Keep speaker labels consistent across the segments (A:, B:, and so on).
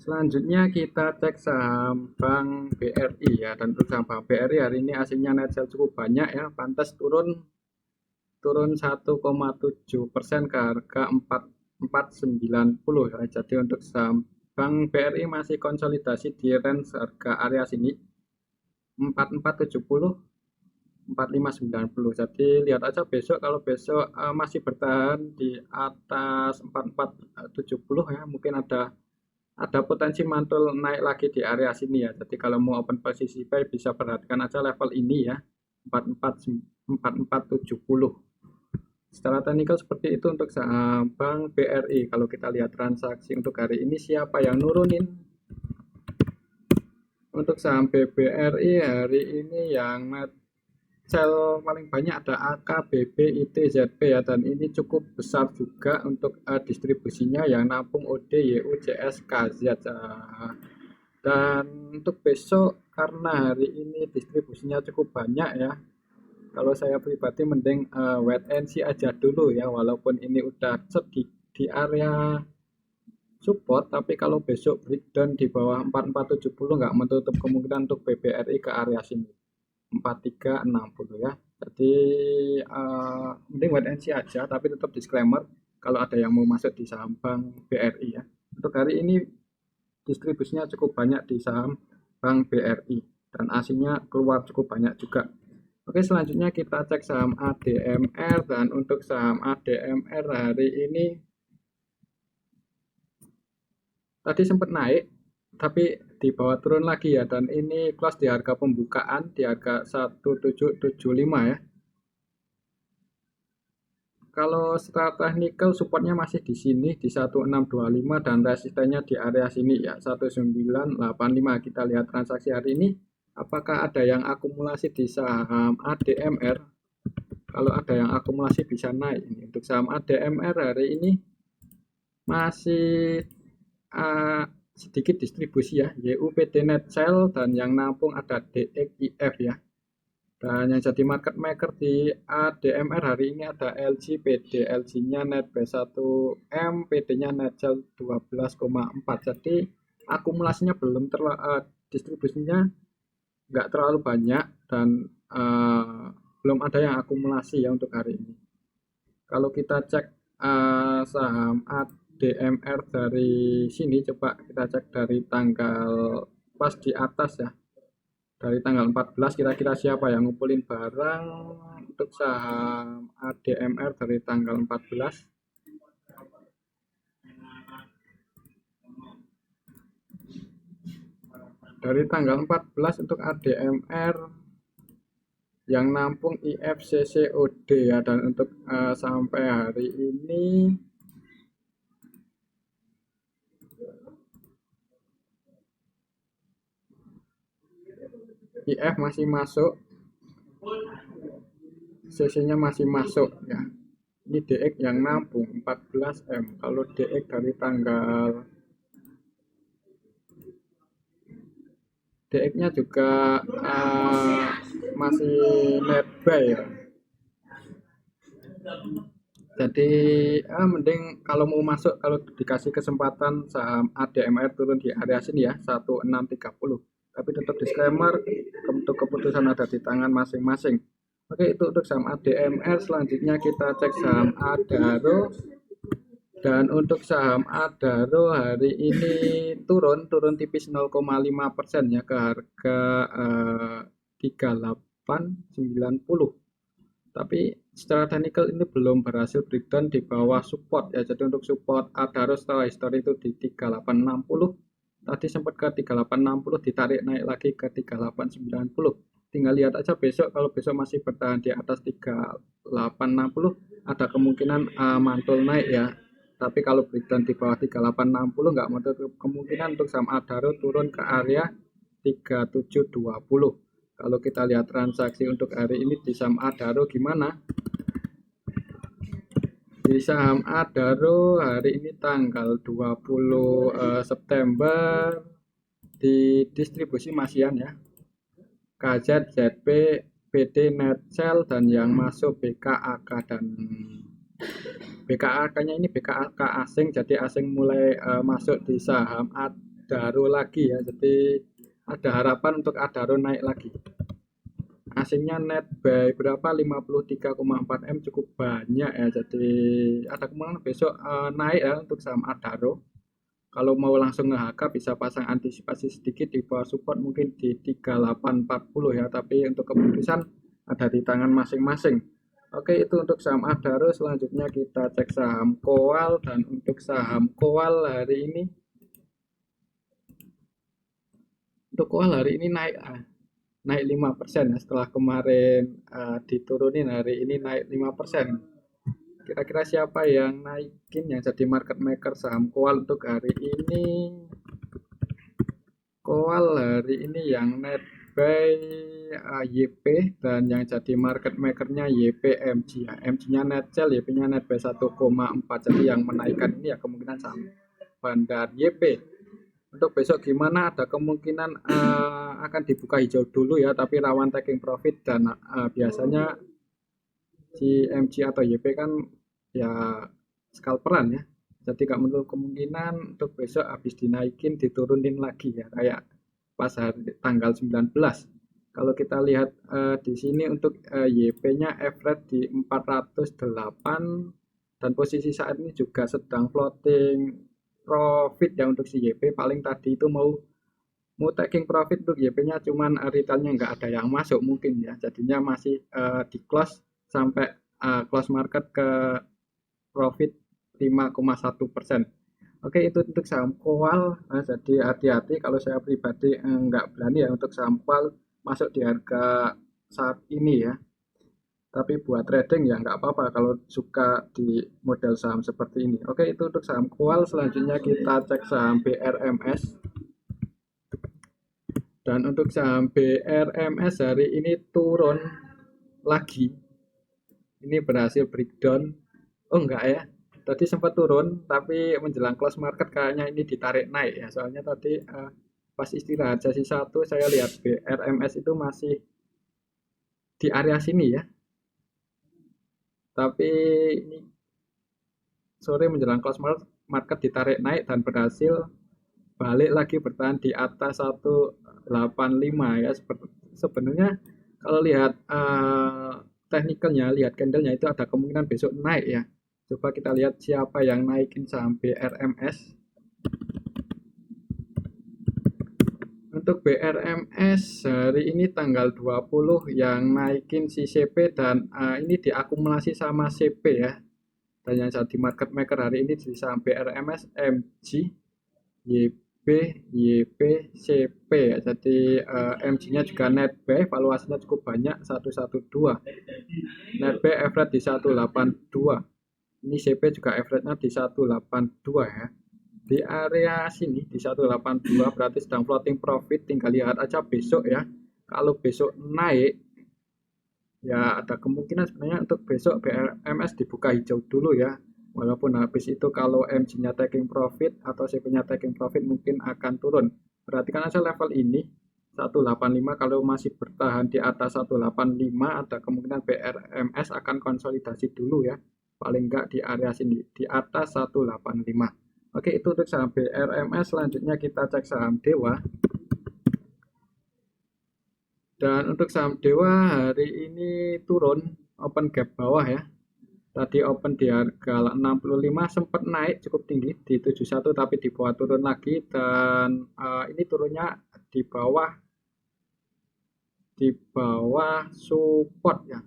A: Selanjutnya kita cek saham Bank BRI ya, dan untuk saham Bank BRI hari ini aslinya net sell cukup banyak ya, pantas turun 1,7% ke harga 4,490 ya. Jadi untuk saham Bank BRI masih konsolidasi di range harga area sini 4470 4590. Jadi lihat aja besok, kalau besok masih bertahan di atas 4470 ya, mungkin ada potensi mantul naik lagi di area sini ya. Jadi kalau mau open posisi buy bisa perhatikan aja level ini ya, 4470. Secara teknikal seperti itu untuk saham Bank BRI. Kalau kita lihat transaksi untuk hari ini, siapa yang nurunin? Untuk saham BBRI hari ini yang net sell paling banyak ada AK, BB, IT, ZP ya, dan ini cukup besar juga untuk distribusinya yang nampung OD, YU, CS, KZ. Dan untuk besok karena hari ini distribusinya cukup banyak ya, kalau saya pribadi mending wait and see aja dulu ya, walaupun ini udah di area support, tapi kalau besok breakdown di bawah 4470 nggak menutup kemungkinan untuk BBRI ke area sini 4360 ya. Jadi mending wait and see aja, tapi tetap disclaimer kalau ada yang mau masuk di saham Bank BRI ya. Untuk hari ini distribusinya cukup banyak di saham Bank BRI dan aslinya keluar cukup banyak juga. Oke, selanjutnya kita cek saham ADMR, dan untuk saham ADMR hari ini tadi sempat naik tapi di bawah turun lagi ya, dan ini close di harga pembukaan di harga 1775 ya. Kalau secara technical supportnya masih di sini di 1625 dan resistennya di area sini ya 1985. Kita lihat transaksi hari ini apakah ada yang akumulasi di saham ADMR. Kalau ada yang akumulasi bisa naik. Untuk saham ADMR hari ini masih sedikit distribusi ya, YUPD net sell, dan yang nampung ada DXIF ya. Dan yang jadi market maker di ADMR hari ini ada LG PD, LG-nya net B1M, PD-nya net sell 12,4. Jadi akumulasinya belum distribusinya nggak terlalu banyak, dan belum ada yang akumulasi ya untuk hari ini. Kalau kita cek saham ADMR dari sini, coba kita cek dari tanggal pas di atas ya, dari tanggal 14 kira-kira siapa yang ngumpulin barang untuk saham ADMR dari tanggal 14. Dari tanggal 14 untuk ADMR yang nampung IFCCOD ya, dan untuk sampai hari ini IF masih masuk, CC-nya masih masuk ya. Ini DX yang nampung 14M. Kalau DX dari tanggal DX-nya juga masih net buy ya. Jadi mending kalau mau masuk, kalau dikasih kesempatan saham ADMR turun di area sini ya 1630. Tapi tetap disclaimer, untuk keputusan ada di tangan masing-masing. Oke, itu untuk saham ADMR. Selanjutnya kita cek saham Adaro. Dan untuk saham Adaro hari ini turun tipis 0,5% ya ke harga 3890. Tapi secara technical ini belum berhasil breakdown di bawah support ya. Jadi untuk support Adaro setelah history itu di 3860. Tadi sempat ke 3860, ditarik naik lagi ke 3890. Tinggal lihat aja besok, kalau besok masih bertahan di atas 3860 ada kemungkinan mantul naik ya. Tapi kalau breakdown di bawah 3860 nggak menutup kemungkinan untuk saham Adaro turun ke area 3720. Kalau kita lihat transaksi untuk hari ini di saham Adaro gimana? Di saham Adaro hari ini tanggal 20 September di distribusi masian ya. KZ, ZP, PD net sell, dan yang masuk BKAK, dan BKAK-nya ini BKAK asing, jadi asing mulai masuk di saham Adaro lagi ya, jadi ada harapan untuk Adaro naik lagi. Asingnya net buy berapa, 53,4 M, cukup banyak ya, jadi ada kemungkinan besok naik ya untuk saham Adaro. Kalau mau langsung nge-HK bisa pasang antisipasi sedikit di bawah support mungkin di 3840 ya, tapi untuk keputusan ada di tangan masing-masing. Oke, itu untuk saham Adaro. Selanjutnya kita cek saham Koal, dan untuk saham Koal hari ini, untuk Koal hari ini naik 5% ya, setelah kemarin diturunin, hari ini naik 5%. Kira-kira siapa yang naikin, yang jadi market maker saham Koal untuk hari ini? Koal hari ini yang net buy YP, dan yang jadi market makernya YPMG ya. MG-nya net sell, YP-nya net buy 1,4. Jadi yang menaikkan ini ya kemungkinan saham Bandar YP. Untuk besok gimana? Ada kemungkinan akan dibuka hijau dulu ya, tapi rawan taking profit, dan biasanya si MG atau YP kan ya scalperan ya. Jadi gak menutup kemungkinan untuk besok habis dinaikin diturunin lagi ya, kayak pas hari tanggal 19. Kalau kita lihat di sini untuk YP-nya average di 408, dan posisi saat ini juga sedang floating profit ya untuk si YP. Paling tadi itu mau taking profit untuk YP-nya, cuman retailnya nggak ada yang masuk mungkin ya, jadinya masih di close sampai close market ke profit 5,1%. Oke, itu untuk saham Koal. Jadi hati-hati, kalau saya pribadi nggak berani ya untuk saham Koal masuk di harga saat ini ya. Tapi buat trading ya nggak apa-apa kalau suka di model saham seperti ini. Oke, itu untuk saham Koal. Selanjutnya kita cek saham BRMS. Dan untuk saham BRMS hari ini turun lagi. Ini berhasil breakdown. Oh enggak ya. Tadi sempat turun, tapi menjelang close market kayaknya ini ditarik naik ya. Soalnya tadi pas istirahat sesi 1 saya lihat BRMS itu masih di area sini ya. Tapi ini sore menjelang close market ditarik naik dan berhasil balik lagi bertahan di atas 185 ya. Sebenarnya kalau lihat teknikalnya, lihat candlenya itu ada kemungkinan besok naik ya. Coba kita lihat siapa yang naikin saham BRMS. Untuk BRMS hari ini tanggal 20 yang naikin si CP, dan ini diakumulasi sama CP ya. Dan yang jadi market maker hari ini di saham BRMS MG, YP, YP, CP ya. Jadi MG-nya juga net buy, valuasinya cukup banyak, 112. Net buy average di 182. Ini CP juga average-nya di 182 ya. Di area sini di 182 berarti sedang floating profit. Tinggal lihat aja besok ya. Kalau besok naik ya ada kemungkinan sebenarnya untuk besok BRMS dibuka hijau dulu ya. Walaupun habis itu kalau MG-nya taking profit atau CP-nya taking profit mungkin akan turun. Perhatikan aja level ini 185, kalau masih bertahan di atas 185 ada kemungkinan BRMS akan konsolidasi dulu ya. Paling enggak di area sini di atas 185. Oke, itu untuk saham BRMS. Selanjutnya kita cek saham Dewa. Dan untuk saham Dewa hari ini turun, open gap bawah ya. Tadi open di harga 65, sempat naik cukup tinggi di 71, tapi di bawah turun lagi, dan ini turunnya di bawah support ya,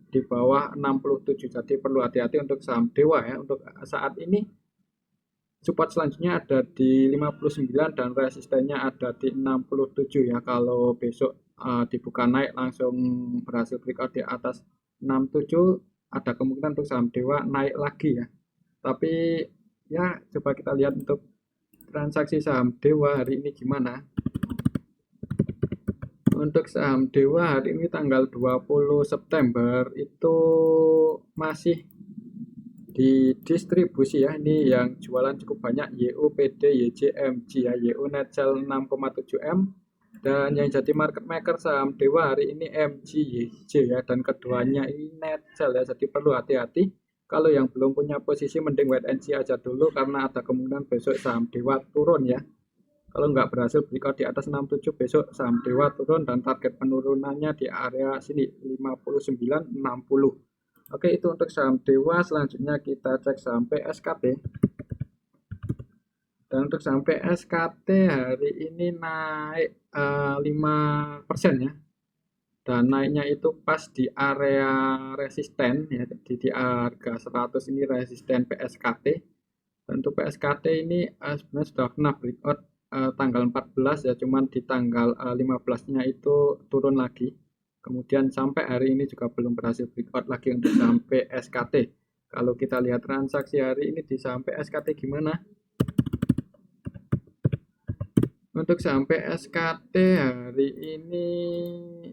A: di bawah 67. Jadi perlu hati-hati untuk saham Dewa ya. Untuk saat ini support selanjutnya ada di 59 dan resistennya ada di 67 ya. Kalau besok dibuka naik langsung berhasil breakout di atas 67, ada kemungkinan untuk saham Dewa naik lagi ya. Tapi ya coba kita lihat untuk transaksi saham Dewa hari ini gimana. Untuk saham Dewa hari ini tanggal 20 September itu masih di distribusi ya. Ini yang jualan cukup banyak, YU, PD, YJ, MG ya. YU net sell 6,7 M, dan yang jadi market maker saham Dewa hari ini MG, YJ ya, dan keduanya ini net sell ya. Jadi perlu hati-hati. Kalau yang belum punya posisi mending wait and see aja dulu, karena ada kemungkinan besok saham Dewa turun ya. Kalau nggak berhasil breakout di atas 67, besok saham Dewa turun dan target penurunannya di area sini 59,60. Oke, itu untuk saham Dewa. Selanjutnya kita cek saham PSKT. Dan untuk saham PSKT hari ini naik 5% ya. Dan naiknya itu pas di area resisten ya, di harga 100 ini resisten PSKT. Dan untuk PSKT ini sebenarnya sudah pernah breakout tanggal 14 ya, cuman di tanggal 15-nya itu turun lagi. Kemudian sampai hari ini juga belum berhasil breakout lagi untuk saham PSKT. Kalau kita lihat transaksi hari ini di saham PSKT gimana? Untuk saham PSKT hari ini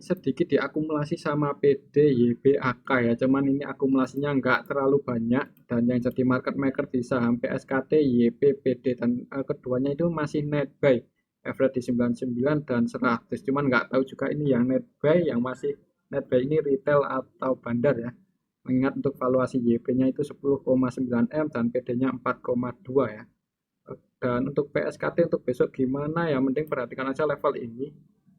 A: sedikit diakumulasi sama PD YBAK ya, cuman ini akumulasinya nggak terlalu banyak, dan yang jadi market maker di saham PSKT YPPD, dan keduanya itu masih net buy, average di 99 dan 100, cuman nggak tahu juga ini yang net buy, yang masih net buy ini retail atau bandar ya, mengingat untuk valuasi YP-nya itu 10,9 M dan PD-nya 4,2 ya. Dan untuk PSKT untuk besok gimana ya, mending perhatikan aja level ini.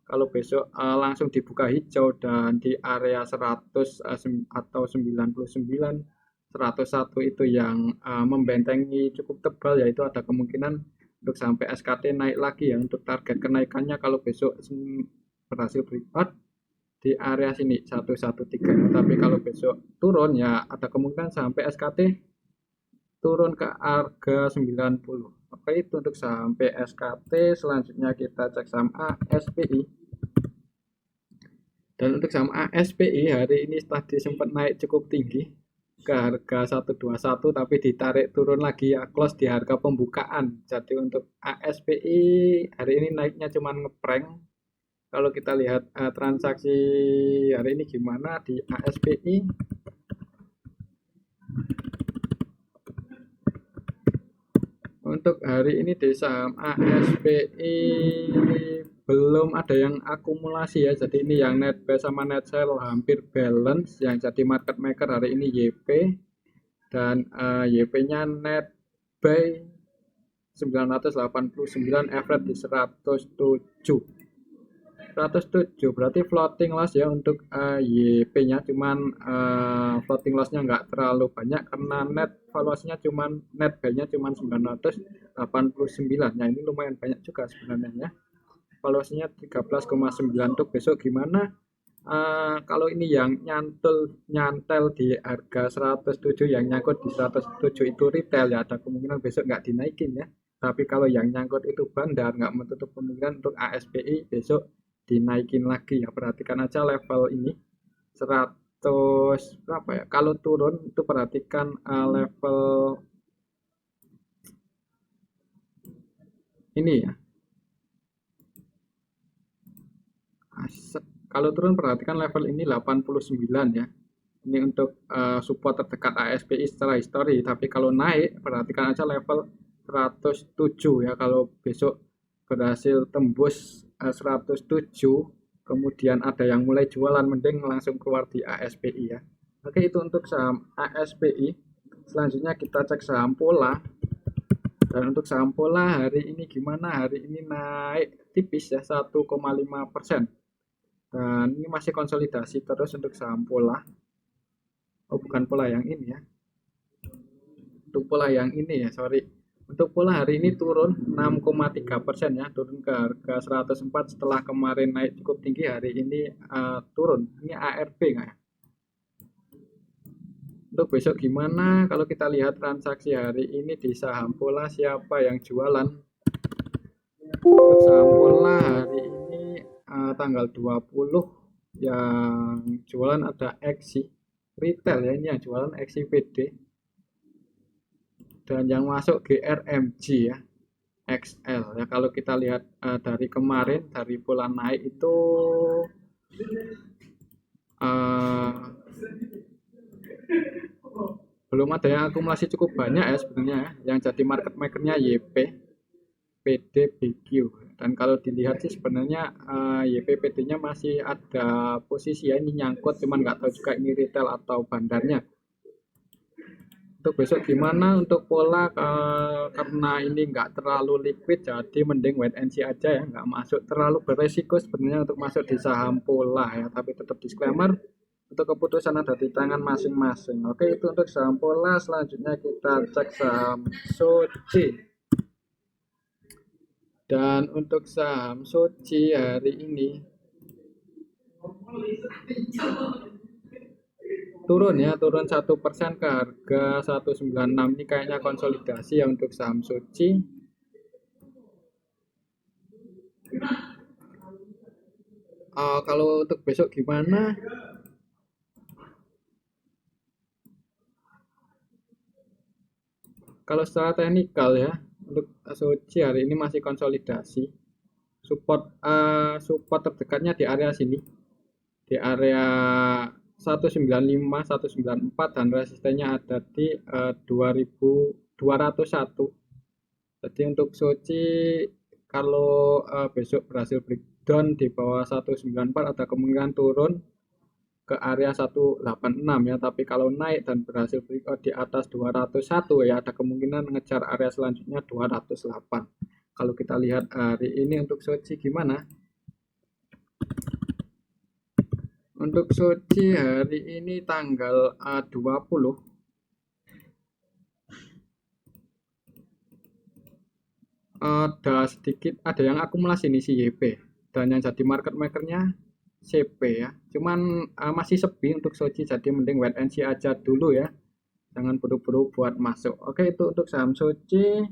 A: Kalau besok langsung dibuka hijau dan di area 100 atau 99, 101 itu yang membentengi cukup tebal, yaitu ada kemungkinan untuk sampai SKT naik lagi ya. Untuk target kenaikannya kalau besok berhasil breakout di area sini 113. Tapi kalau besok turun ya ada kemungkinan sampai SKT turun ke harga 90. Oke, itu untuk saham PSKT. Selanjutnya kita cek saham ASPI. Dan untuk saham ASPI hari ini tadi sempat naik cukup tinggi ke harga 121, tapi ditarik turun lagi ya, close di harga pembukaan. Jadi untuk ASPI hari ini naiknya cuma ngeprank. Kalau kita lihat transaksi hari ini gimana di ASPI. Untuk hari ini di saham ASPI belum ada yang akumulasi ya, jadi ini yang net buy sama net sell hampir balance. Yang jadi market maker hari ini YP, dan YP-nya net buy 989, average di 107. Berarti floating loss ya untuk YP-nya, cuman floating loss-nya nggak terlalu banyak karena net valuasinya cuman net buy-nya cuman 989. Nah, ini lumayan banyak juga sebenarnya ya. Valuasinya 13,9. Untuk besok gimana? Kalau ini yang nyantel di harga 107, yang nyangkut di 107 itu retail ya, ada kemungkinan besok nggak dinaikin ya. Tapi kalau yang nyangkut itu bandar, nggak menutup kemungkinan untuk ASPI besok dinaikin lagi ya. Perhatikan aja level ini 100 berapa ya. Kalau turun itu perhatikan level ini ya. Kalau turun perhatikan level ini 89 ya. Ini untuk support terdekat ASPI secara histori. Tapi kalau naik perhatikan aja level 107 ya. Kalau besok berhasil tembus 107, kemudian ada yang mulai jualan, mending langsung keluar di ASPI ya. Oke, itu untuk saham ASPI. Selanjutnya kita cek saham Pola. Dan untuk saham Pola hari ini gimana? Hari ini naik tipis ya, 1,5%. Dan ini masih konsolidasi terus untuk saham Pola. Oh, bukan Pola yang ini ya. Untuk Pola yang ini ya, sorry. Untuk Pola hari ini turun 6,3% ya, turun ke harga 104 setelah kemarin naik cukup tinggi, hari ini turun. Ini ARB nggak ya? Untuk besok gimana? Kalau kita lihat transaksi hari ini di saham Pola, siapa yang jualan? Untuk saham Pola hari ini tanggal 20 yang jualan ada Exi retail ya, ini yang jualan Exi PD, dan yang masuk GRMG ya, XL ya. Kalau kita lihat dari kemarin, dari Pola naik itu belum ada yang akumulasi cukup banyak ya sebenarnya ya. Yang jadi market makernya YP, PD, BQ. Dan kalau dilihat sih sebenarnya YP, PD-nya masih ada posisi ya, ini nyangkut, cuman nggak tahu juga ini retail atau bandarnya. Untuk besok gimana untuk pola, karena ini nggak terlalu liquid jadi mending wait and see aja ya, nggak masuk terlalu beresiko sebenarnya untuk masuk di saham pola ya, tapi tetap disclaimer untuk keputusan ada di tangan masing-masing. Oke, itu untuk saham pola. Selanjutnya kita cek saham Soci. Dan untuk saham Soci hari ini turun ya, turun 1% ke harga 196. Ini kayaknya konsolidasi ya untuk saham Soci. Kalau untuk besok gimana? Kalau secara teknikal ya, untuk Soci hari ini masih konsolidasi. Support terdekatnya di area sini, di area 195, 194, dan resistennya ada di 2201. Jadi untuk Soci kalau besok berhasil breakdown di bawah 194 ada kemungkinan turun ke area 186 ya, tapi kalau naik dan berhasil breakout di atas 201 ya ada kemungkinan ngejar area selanjutnya 208. Kalau kita lihat hari ini untuk Soci gimana? Untuk Soci hari ini tanggal 20 ada yang akumulasi nih si YP, dan yang jadi market makernya CP ya. Cuman masih sepi untuk Soci, jadi mending wait and see aja dulu ya. Jangan buru-buru buat masuk. Oke, itu untuk saham Soci.